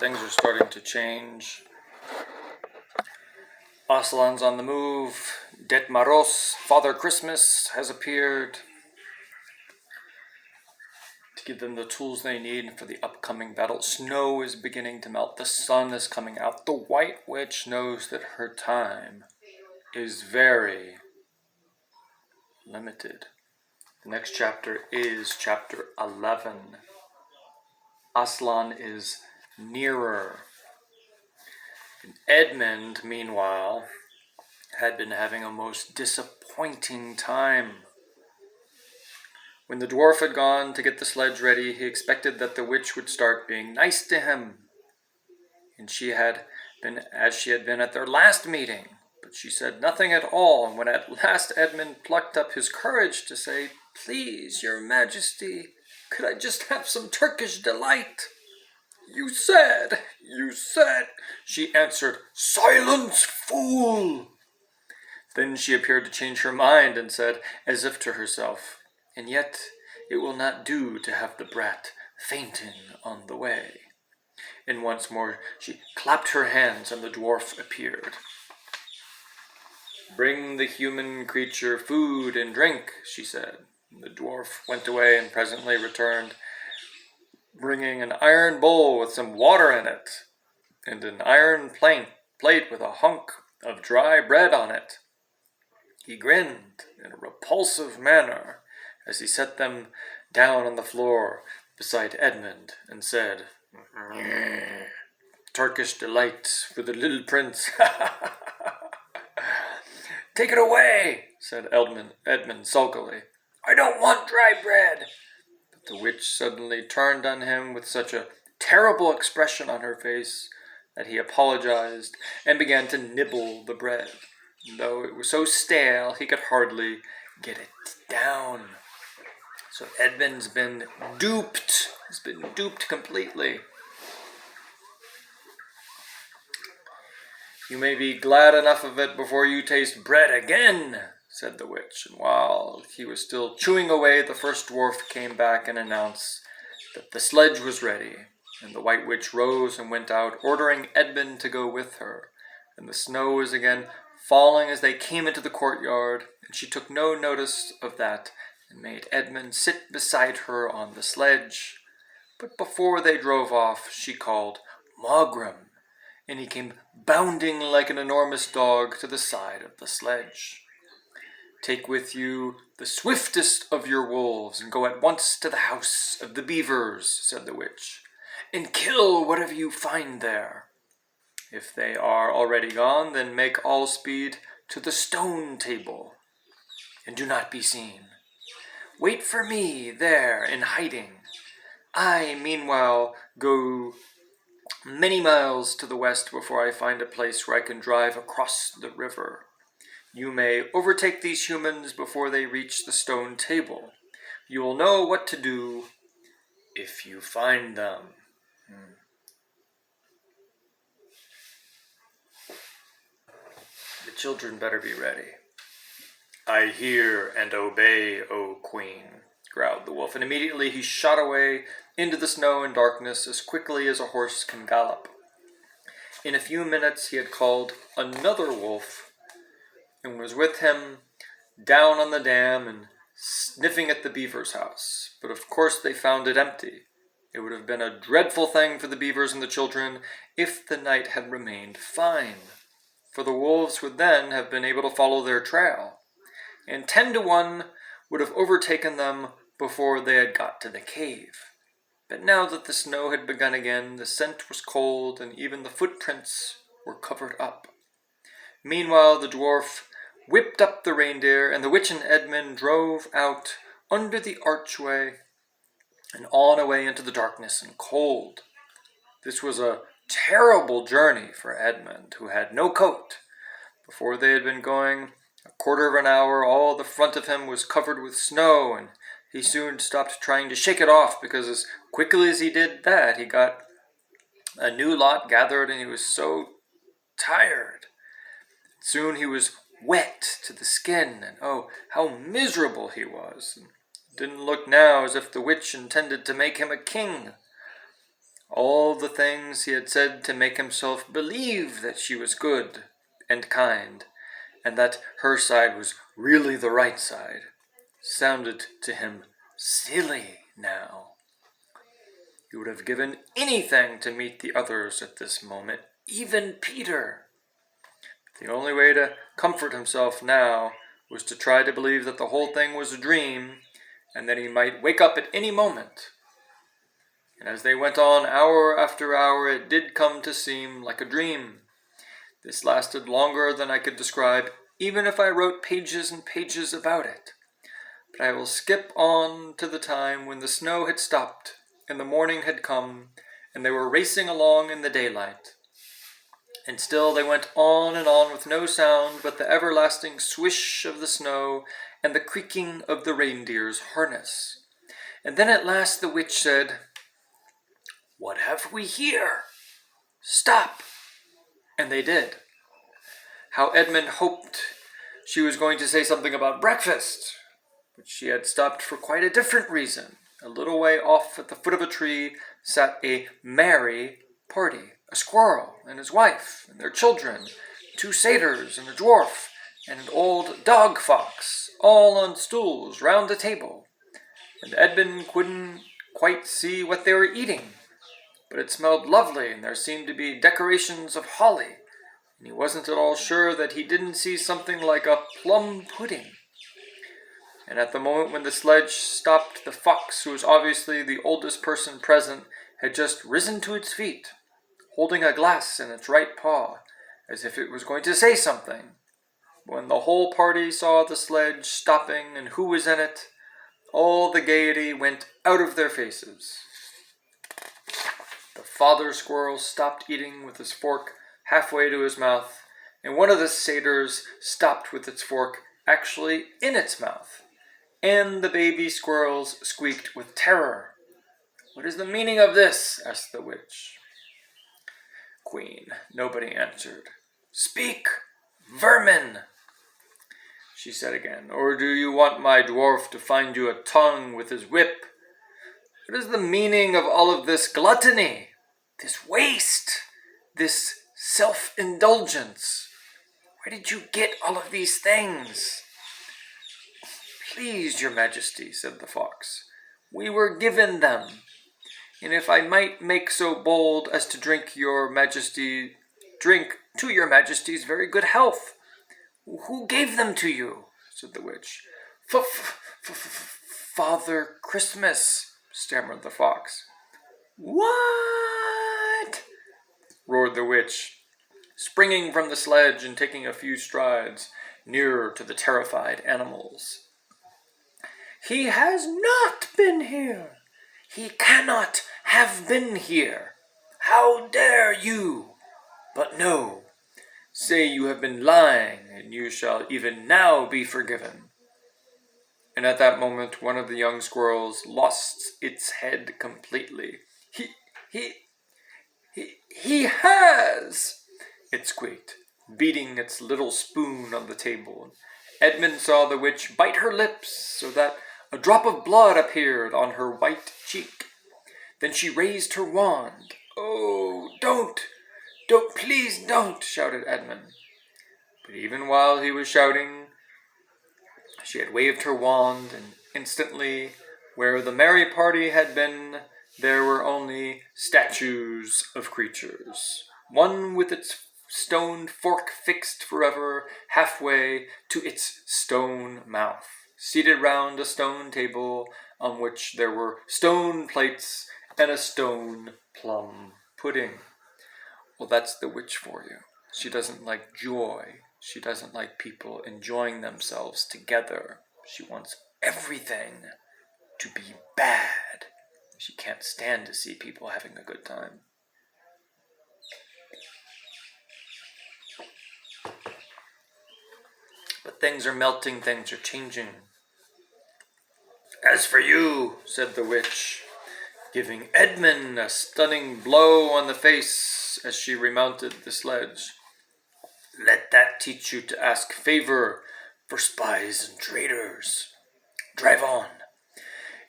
things are starting to change. Aslan's on the move. Det Maros, Father Christmas, has appeared to give them the tools they need for the upcoming battle. Snow is beginning to melt. The sun is coming out. The White Witch knows that her time is very limited. The next chapter is chapter 11. Aslan is Nearer. And Edmund, meanwhile, had been having a most disappointing time. When the dwarf had gone to get the sledge ready, he expected that the witch would start being nice to him. And she had been as she had been at their last meeting, but she said nothing at all. And when at last Edmund plucked up his courage to say, "Please, your majesty, could I just have some Turkish delight?" You said, she answered, "Silence, fool!" Then she appeared to change her mind and said, as if to herself, "And yet it will not do to have the brat fainting on the way." And once more she clapped her hands and the dwarf appeared. "Bring the human creature food and drink," she said. The dwarf went away and presently returned, bringing an iron bowl with some water in it, and an iron plate with a hunk of dry bread on it. He grinned in a repulsive manner as he set them down on the floor beside Edmund and said, "Turkish delight for the little prince." "Take it away," said Edmund sulkily. "I don't want dry bread." But the witch suddenly turned on him with such a terrible expression on her face that he apologized and began to nibble the bread. Though it was so stale, he could hardly get it down. So Edmund's been duped. He's been duped completely. "You may be glad enough of it before you taste bread again," said the witch. And while he was still chewing away, the first dwarf came back and announced that the sledge was ready. And the White Witch rose and went out, ordering Edmund to go with her. And the snow was again falling as they came into the courtyard, and she took no notice of that and made Edmund sit beside her on the sledge. But before they drove off, she called Mogram, and he came bounding like an enormous dog to the side of the sledge. "Take with you the swiftest of your wolves and go at once to the house of the beavers," said the witch, "and kill whatever you find there. If they are already gone, then make all speed to the stone table, and do not be seen. Wait for me there in hiding. I, meanwhile, go many miles to the west before I find a place where I can drive across the river. You may overtake these humans before they reach the stone table. You will know what to do if you find them." The children better be ready. "I hear and obey, O queen," growled the wolf, and immediately he shot away into the snow and darkness as quickly as a horse can gallop. In a few minutes he had called another wolf and was with him down on the dam and sniffing at the beaver's house. But of course they found it empty. It would have been a dreadful thing for the beavers and the children if the night had remained fine, for the wolves would then have been able to follow their trail, and 10 to 1 would have overtaken them before they had got to the cave. But now that the snow had begun again, the scent was cold, and even the footprints were covered up. Meanwhile, the dwarf whipped up the reindeer, and the witch and Edmund drove out under the archway and on away into the darkness and cold. This was a terrible journey for Edmund, who had no coat. Before they had been going a quarter of an hour, all the front of him was covered with snow, and he soon stopped trying to shake it off, because as quickly as he did that, he got a new lot gathered, and he was so tired. Soon he was wet to the skin, and oh, how miserable he was. It didn't look now as if the witch intended to make him a king. All the things he had said to make himself believe that she was good and kind, and that her side was really the right side, sounded to him silly now. He would have given anything to meet the others at this moment, even Peter. The only way to comfort himself now was to try to believe that the whole thing was a dream, and that he might wake up at any moment. And as they went on hour after hour, it did come to seem like a dream. This lasted longer than I could describe, even if I wrote pages and pages about it. But I will skip on to the time when the snow had stopped, and the morning had come, and they were racing along in the daylight. And still they went on and on with no sound but the everlasting swish of the snow and the creaking of the reindeer's harness. And then at last the witch said, "What have we here? Stop!" And they did. How Edmund hoped she was going to say something about breakfast, but she had stopped for quite a different reason. A little way off at the foot of a tree sat a merry party. A squirrel and his wife and their children, 2 satyrs and a dwarf, and an old dog fox, all on stools round the table. And Edmund couldn't quite see what they were eating, but it smelled lovely, and there seemed to be decorations of holly, and he wasn't at all sure that he didn't see something like a plum pudding. And at the moment when the sledge stopped, the fox, who was obviously the oldest person present, had just risen to its feet, holding a glass in its right paw, as if it was going to say something. When the whole party saw the sledge stopping and who was in it, all the gaiety went out of their faces. The father squirrel stopped eating with his fork halfway to his mouth, and one of the satyrs stopped with its fork actually in its mouth, and the baby squirrels squeaked with terror. "What is the meaning of this?" asked the witch. Queen, nobody answered. "Speak, vermin," she said again, "or do you want my dwarf to find you a tongue with his whip? What is the meaning of all of this gluttony, this waste, this self-indulgence? Where did you get all of these things?" "Please, your majesty," said the fox, "we were given them. And if I might make so bold as to drink to your majesty's very good health." "Who gave them to you?" said the witch. "Father Christmas," stammered the fox. "What?" roared the witch, springing from the sledge and taking a few strides nearer to the terrified animals. "He has not been here. He cannot have been here. How dare you? But no, say you have been lying, and you shall even now be forgiven." And at that moment, one of the young squirrels lost its head completely. He has!" it squeaked, beating its little spoon on the table. Edmund saw the witch bite her lips so that a drop of blood appeared on her white cheek. Then she raised her wand. "Oh, don't, please don't," shouted Edmund. But even while he was shouting, she had waved her wand, and instantly, where the merry party had been, there were only statues of creatures, one with its stone fork fixed forever halfway to its stone mouth, seated round a stone table on which there were stone plates and a stone plum pudding. Well, that's the witch for you. She doesn't like joy. She doesn't like people enjoying themselves together. She wants everything to be bad. She can't stand to see people having a good time. But things are melting, things are changing. "As for you," said the witch, giving Edmund a stunning blow on the face as she remounted the sledge, "let that teach you to ask favor for spies and traitors. Drive on.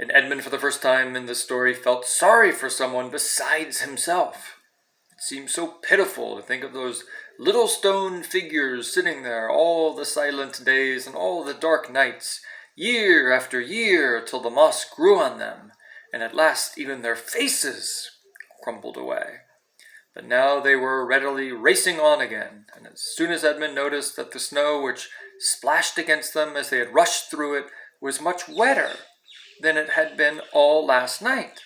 And Edmund, for the first time in the story, felt sorry for someone besides himself. It seemed so pitiful to think of those little stone figures sitting there all the silent days and all the dark nights, year after year, till the moss grew on them, and at last even their faces crumbled away. But now they were readily racing on again, and as soon as Edmund noticed that the snow which splashed against them as they had rushed through it was much wetter than it had been all last night,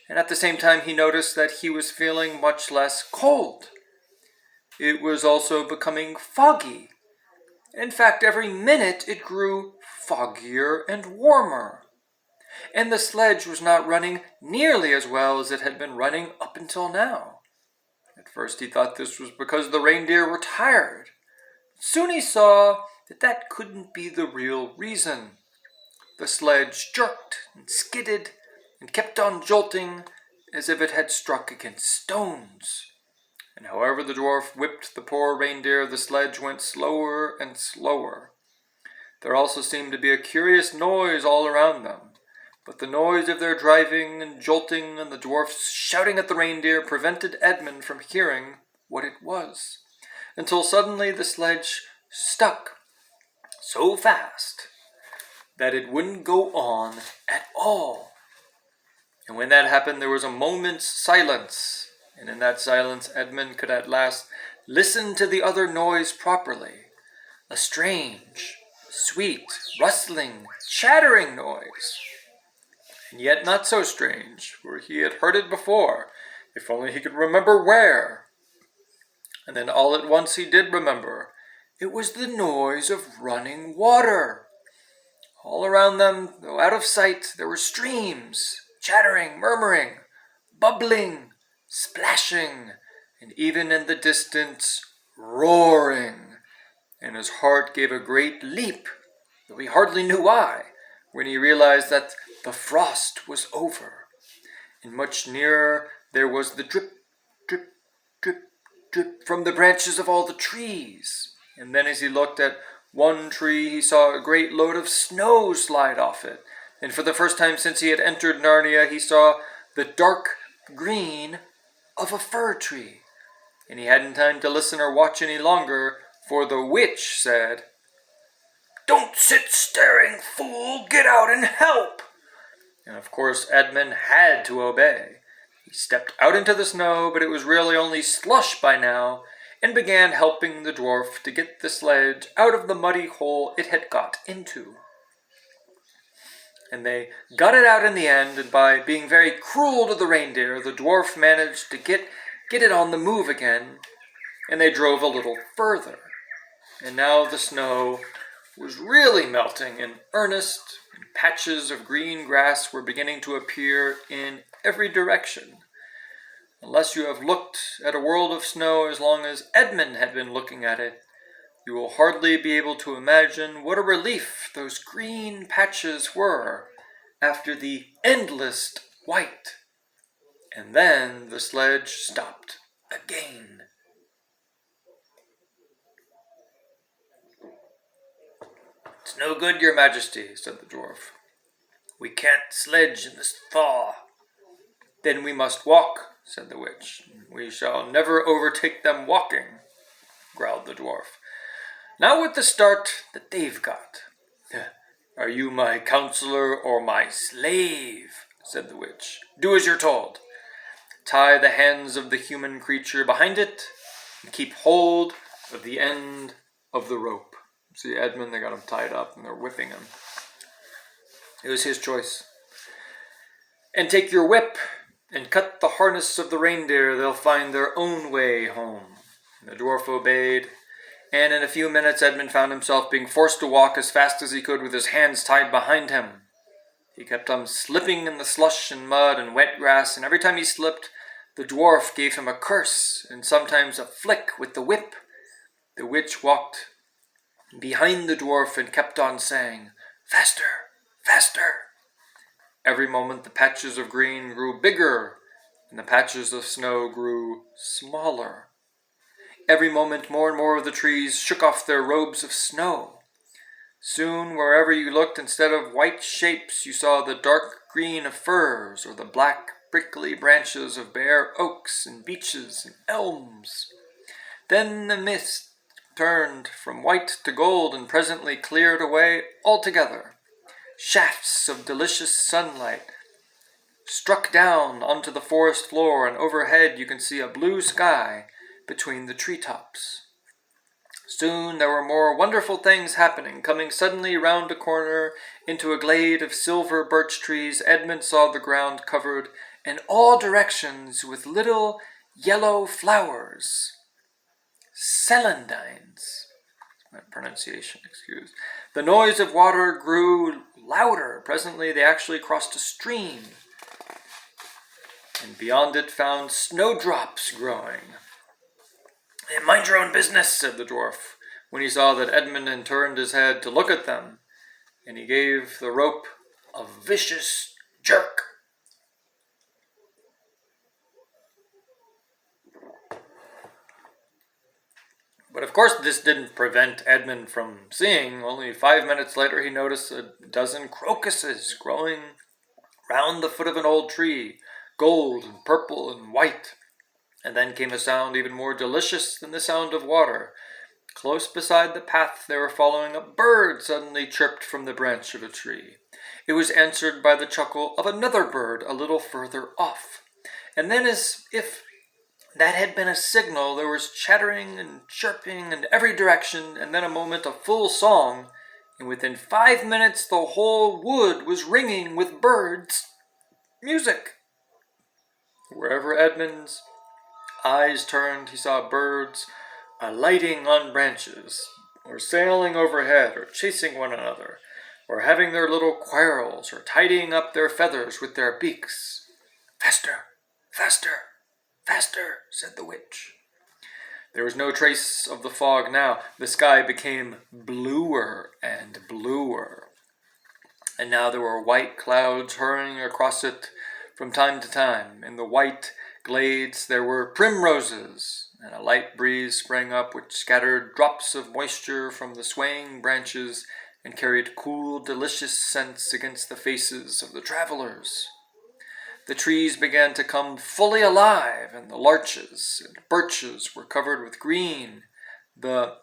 and at the same time he noticed that he was feeling much less cold. It was also becoming foggy. In fact, every minute it grew foggier and warmer, and the sledge was not running nearly as well as it had been running up until now. At first he thought this was because the reindeer were tired. Soon he saw that that couldn't be the real reason. The sledge jerked and skidded and kept on jolting as if it had struck against stones. And however the dwarf whipped the poor reindeer, the sledge went slower and slower. There also seemed to be a curious noise all around them, but the noise of their driving and jolting and the dwarfs shouting at the reindeer prevented Edmund from hearing what it was, until suddenly the sledge stuck so fast that it wouldn't go on at all. And when that happened, there was a moment's silence, and in that silence Edmund could at last listen to the other noise properly, a strange, sweet, rustling, chattering noise. And yet not so strange, for he had heard it before, if only he could remember where. And then all at once he did remember. It was the noise of running water. All around them, though out of sight, there were streams, chattering, murmuring, bubbling, splashing, and even in the distance, roaring. And his heart gave a great leap, though he hardly knew why, when he realized that the frost was over, and much nearer there was the drip, drip, drip, drip from the branches of all the trees. And then as he looked at one tree, he saw a great load of snow slide off it, and for the first time since he had entered Narnia, he saw the dark green of a fir tree. And he hadn't time to listen or watch any longer, for the witch said, "Don't sit staring, fool! Get out and help!" And of course Edmund had to obey. He stepped out into the snow, but it was really only slush by now, and began helping the dwarf to get the sledge out of the muddy hole it had got into. And they got it out in the end, and by being very cruel to the reindeer, the dwarf managed to get it on the move again, and they drove a little further. And now the snow was really melting in earnest, and patches of green grass were beginning to appear in every direction. Unless you have looked at a world of snow as long as Edmund had been looking at it, you will hardly be able to imagine what a relief those green patches were after the endless white. And then the sledge stopped again. "It's no good, your majesty," said the dwarf. "We can't sledge in this thaw." "Then we must walk," said the witch. "We shall never overtake them walking," growled the dwarf. "Not with the start that they've got." "Are you my counselor or my slave?" said the witch. "Do as you're told. Tie the hands of the human creature behind it, and keep hold of the end of the rope." See, Edmund, they got him tied up, and they're whipping him. It was his choice. "And take your whip, and cut the harness of the reindeer. They'll find their own way home." And the dwarf obeyed, and in a few minutes Edmund found himself being forced to walk as fast as he could with his hands tied behind him. He kept on slipping in the slush and mud and wet grass, and every time he slipped, the dwarf gave him a curse and sometimes a flick with the whip. The witch walked behind the dwarf and kept on saying, "Faster, faster." Every moment the patches of green grew bigger, and the patches of snow grew smaller. Every moment more and more of the trees shook off their robes of snow. Soon, wherever you looked, instead of white shapes, you saw the dark green of firs or the black prickly branches of bare oaks and beeches and elms. Then the mist turned from white to gold and presently cleared away altogether. Shafts of delicious sunlight struck down onto the forest floor, and overhead you can see a blue sky between the treetops. Soon there were more wonderful things happening. Coming suddenly round a corner into a glade of silver birch trees, Edmund saw the ground covered in all directions with little yellow flowers. Celandines. My pronunciation, excuse. The noise of water grew louder. Presently they actually crossed a stream, and beyond it found snowdrops growing. "Mind your own business," said the dwarf, when he saw that Edmund had turned his head to look at them, and he gave the rope a vicious jerk. But of course this didn't prevent Edmund from seeing. Only 5 minutes later he noticed a dozen crocuses growing round the foot of an old tree, gold and purple and white. And then came a sound even more delicious than the sound of water. Close beside the path they were following, a bird suddenly chirped from the branch of a tree. It was answered by the chuckle of another bird a little further off. And then, as if that had been a signal, there was chattering and chirping in every direction, and then a moment of full song, and within 5 minutes the whole wood was ringing with birds' music. Wherever Edmund's eyes turned, he saw birds alighting on branches, or sailing overhead, or chasing one another, or having their little quarrels, or tidying up their feathers with their beaks. "Faster, faster, faster," said the witch. There was no trace of the fog now. The sky became bluer and bluer, and now there were white clouds hurrying across it from time to time. In the white glades there were primroses, and a light breeze sprang up which scattered drops of moisture from the swaying branches and carried cool, delicious scents against the faces of the travelers. The trees began to come fully alive, and the larches and birches were covered with green, the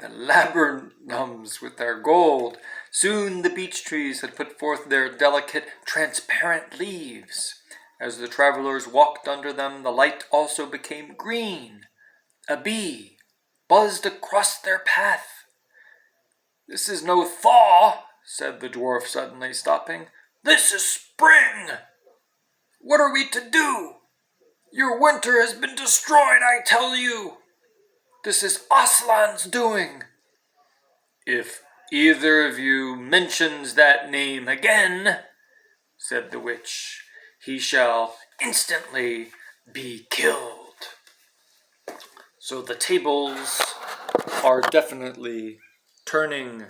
laburnums with their gold. Soon the beech trees had put forth their delicate, transparent leaves. As the travelers walked under them, the light also became green. A bee buzzed across their path. "This is no thaw," said the dwarf, suddenly stopping. "This is spring. What are we to do? Your winter has been destroyed, I tell you. This is Aslan's doing. If either of you mentions that name again," said the witch, "he shall instantly be killed." So the tables are definitely turning